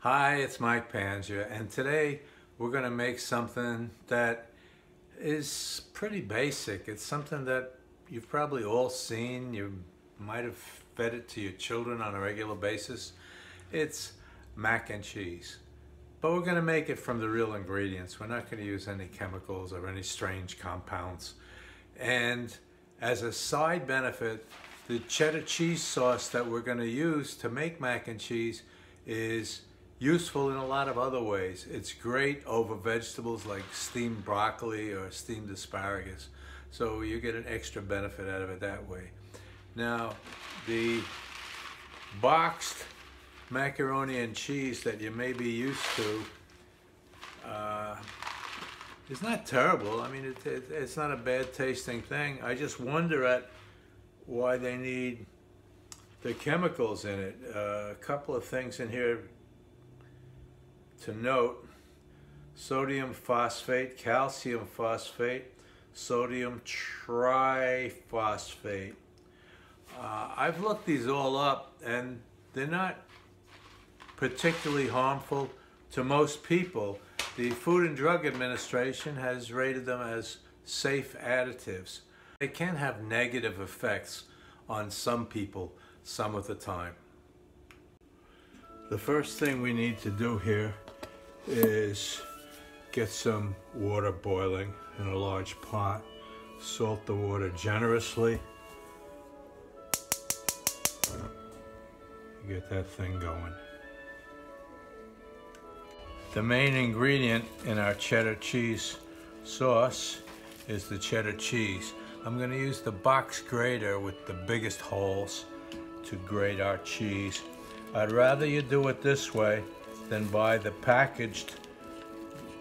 Hi, it's Mike Pangia, and today we're going to make something that is pretty basic. It's something that you've probably all seen. You might have fed it to your children on a regular basis. It's mac and cheese. But we're going to make it from the real ingredients. We're not going to use any chemicals or any strange compounds. And as a side benefit, the cheddar cheese sauce that we're going to use to make mac and cheese is useful in a lot of other ways. It's great over vegetables like steamed broccoli or steamed asparagus. So you get an extra benefit out of it that way. Now, the boxed macaroni and cheese that you may be used to is not terrible. I mean, it's not a bad tasting thing. I just wonder at why they need the chemicals in it. A couple of things in here to note: sodium phosphate, calcium phosphate, sodium triphosphate. I've looked these all up and they're not particularly harmful to most people. The Food and Drug Administration has rated them as safe additives. They can have negative effects on some people some of the time. The first thing we need to do here is get some water boiling in a large pot. Salt the water generously. Get that thing going. The main ingredient in our cheddar cheese sauce is the cheddar cheese. I'm going to use the box grater with the biggest holes to grate our cheese. I'd rather you do it this way than buy the packaged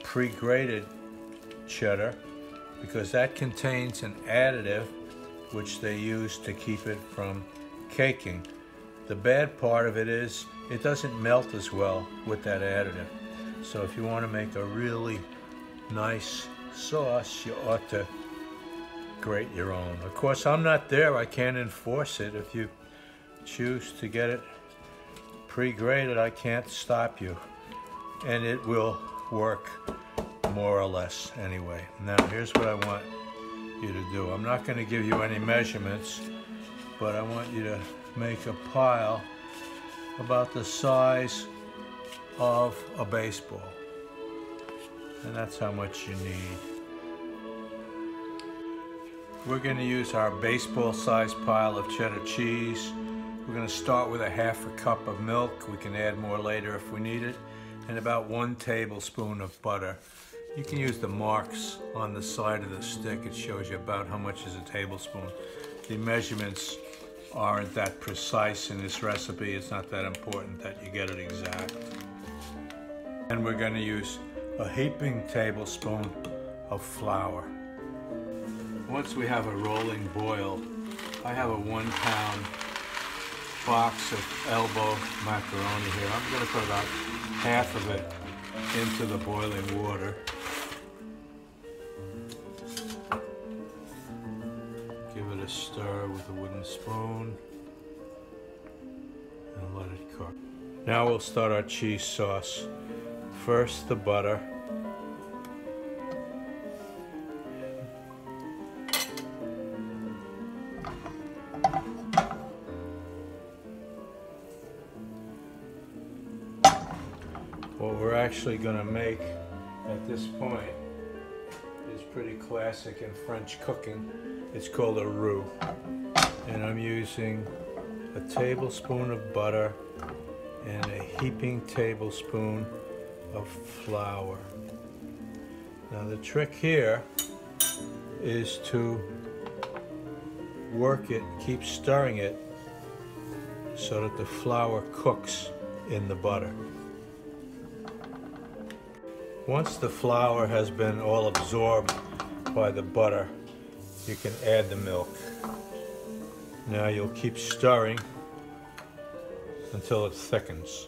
pre-grated cheddar, because that contains an additive which they use to keep it from caking. The bad part of it is it doesn't melt as well with that additive. So if you want to make a really nice sauce, you ought to grate your own. Of course, I'm not there. I can't enforce it. If you choose to get it pre-grated, I can't stop you. And it will work more or less anyway. Now, here's what I want you to do. I'm not going to give you any measurements, but I want you to make a pile about the size of a baseball. And that's how much you need. We're going to use our baseball-sized pile of cheddar cheese. We're going to start with a ½ cup of milk. We can add more later if we need it. And about 1 tablespoon of butter. You can use the marks on the side of the stick. It shows you about how much is a tablespoon. The measurements aren't that precise in this recipe. It's not that important that you get it exact. And we're going to use a heaping tablespoon of flour. Once we have a rolling boil, I have a 1 pound box of elbow macaroni here. I'm going to put about half of it into the boiling water. Give it a stir with a wooden spoon and let it cook. Now we'll start our cheese sauce. First, the butter. What we're actually going to make at this point is pretty classic in French cooking. It's called a roux. And I'm using a tablespoon of butter and a heaping tablespoon of flour. Now the trick here is to work it, keep stirring it so that the flour cooks in the butter. Once the flour has been all absorbed by the butter, you can add the milk. Now you'll keep stirring until it thickens.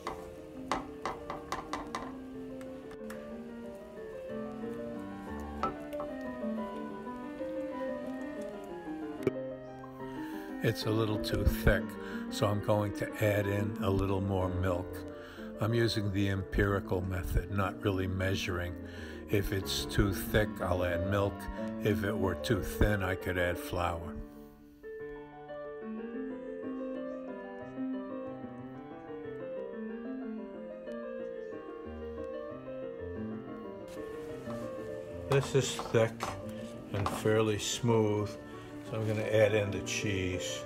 It's a little too thick, so I'm going to add in a little more milk. I'm using the empirical method, not really measuring. If it's too thick, I'll add milk. If it were too thin, I could add flour. This is thick and fairly smooth, so I'm going to add in the cheese.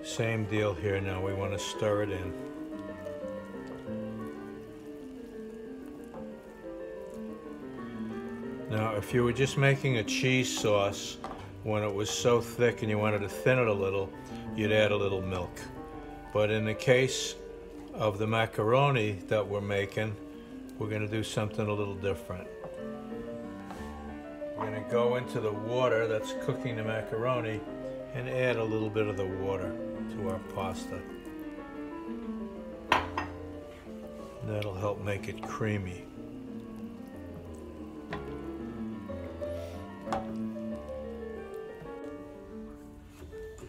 Same deal here now, we want to stir it in. Now, if you were just making a cheese sauce, when it was so thick and you wanted to thin it a little, you'd add a little milk. But in the case of the macaroni that we're making, we're going to do something a little different. We're going to go into the water that's cooking the macaroni and add a little bit of the water to our pasta. That'll help make it creamy.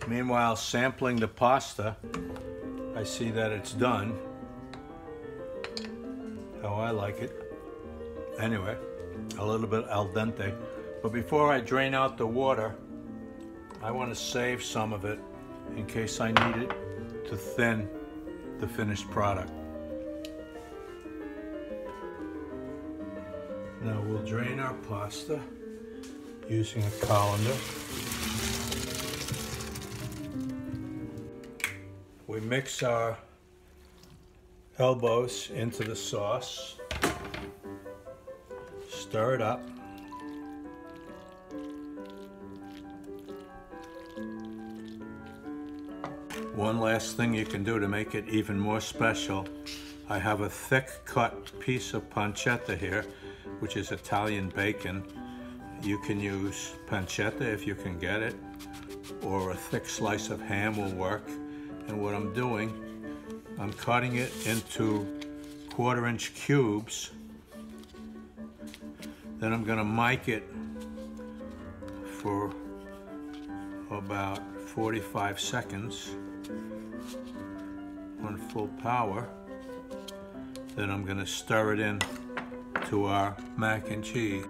Meanwhile, sampling the pasta, I see that it's done. How I like it. Anyway, a little bit al dente. But before I drain out the water, I want to save some of it in case I need it to thin the finished product. Now we'll drain our pasta using a colander. We mix our elbows into the sauce, stir it up. One last thing you can do to make it even more special, I have a thick cut piece of pancetta here, which is Italian bacon. You can use pancetta if you can get it, or a thick slice of ham will work. And what I'm doing, I'm cutting it into 1/4-inch cubes. Then I'm going to mic it for about 45 seconds on full power. Then I'm going to stir it in to our mac and cheese.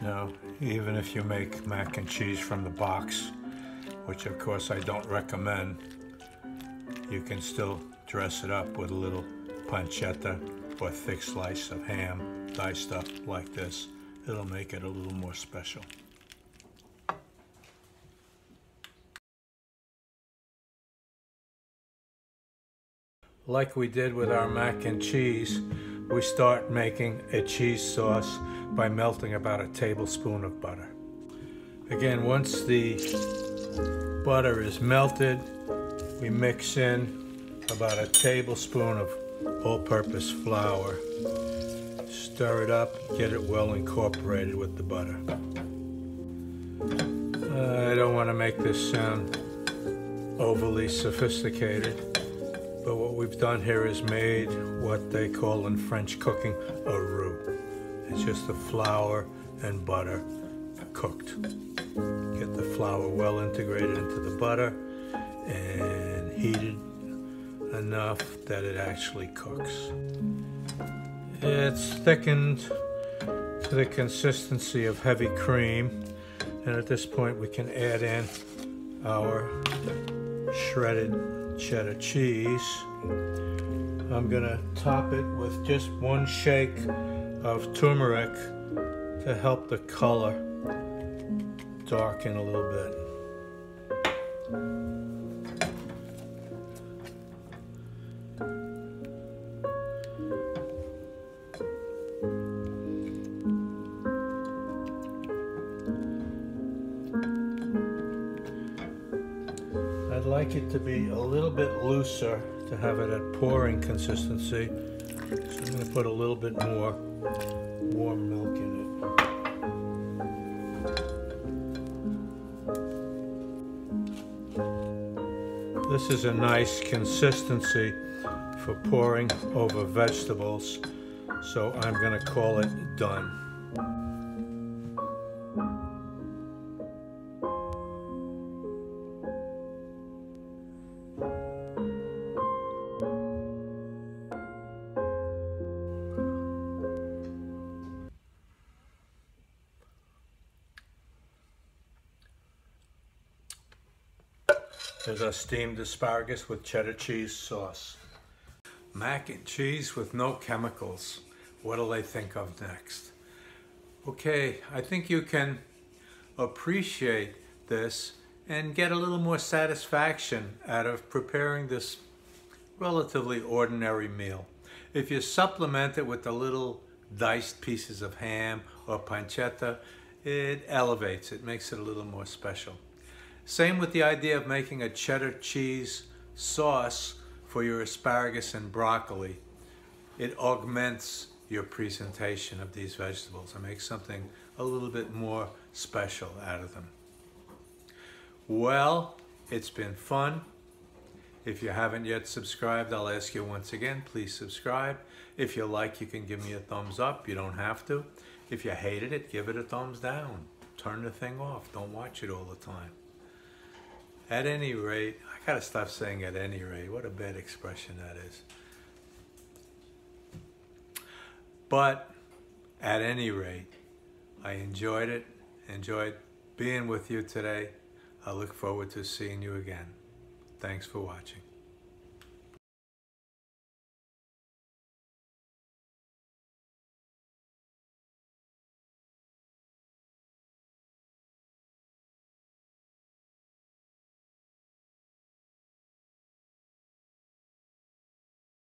Now, even if you make mac and cheese from the box, which of course I don't recommend, you can still dress it up with a little pancetta or a thick slice of ham diced up like this. It'll make it a little more special. Like we did with our mac and cheese, we start making a cheese sauce by melting about a tablespoon of butter. Again, once the butter is melted, we mix in about a tablespoon of all-purpose flour. Stir it up, get it well incorporated with the butter. I don't want to make this sound overly sophisticated, but what we've done here is made what they call in French cooking a roux. It's just the flour and butter cooked. Get the flour well integrated into the butter and heated enough that it actually cooks. It's thickened to the consistency of heavy cream, and at this point we can add in our shredded cheddar cheese. I'm gonna top it with just 1 shake of turmeric to help the color darken a little bit. I'd like it to be a little bit looser to have it at pouring consistency, so I'm going to put a little bit more warm milk in it. This is a nice consistency for pouring over vegetables, so I'm going to call it done. There's our steamed asparagus with cheddar cheese sauce. Mac and cheese with no chemicals. What'll they think of next? Okay, I think you can appreciate this and get a little more satisfaction out of preparing this relatively ordinary meal. If you supplement it with the little diced pieces of ham or pancetta, it elevates it, makes it a little more special. Same with the idea of making a cheddar cheese sauce for your asparagus and broccoli. It augments your presentation of these vegetables and makes something a little bit more special out of them. Well, it's been fun. If you haven't yet subscribed, I'll ask you once again, please subscribe. If you like, you can give me a thumbs up. You don't have to. If you hated it, give it a thumbs down. Turn the thing off. Don't watch it all the time. At any rate, I gotta stop saying at any rate. What a bad expression that is. But at any rate, I enjoyed it, enjoyed being with you today. I look forward to seeing you again. Thanks for watching.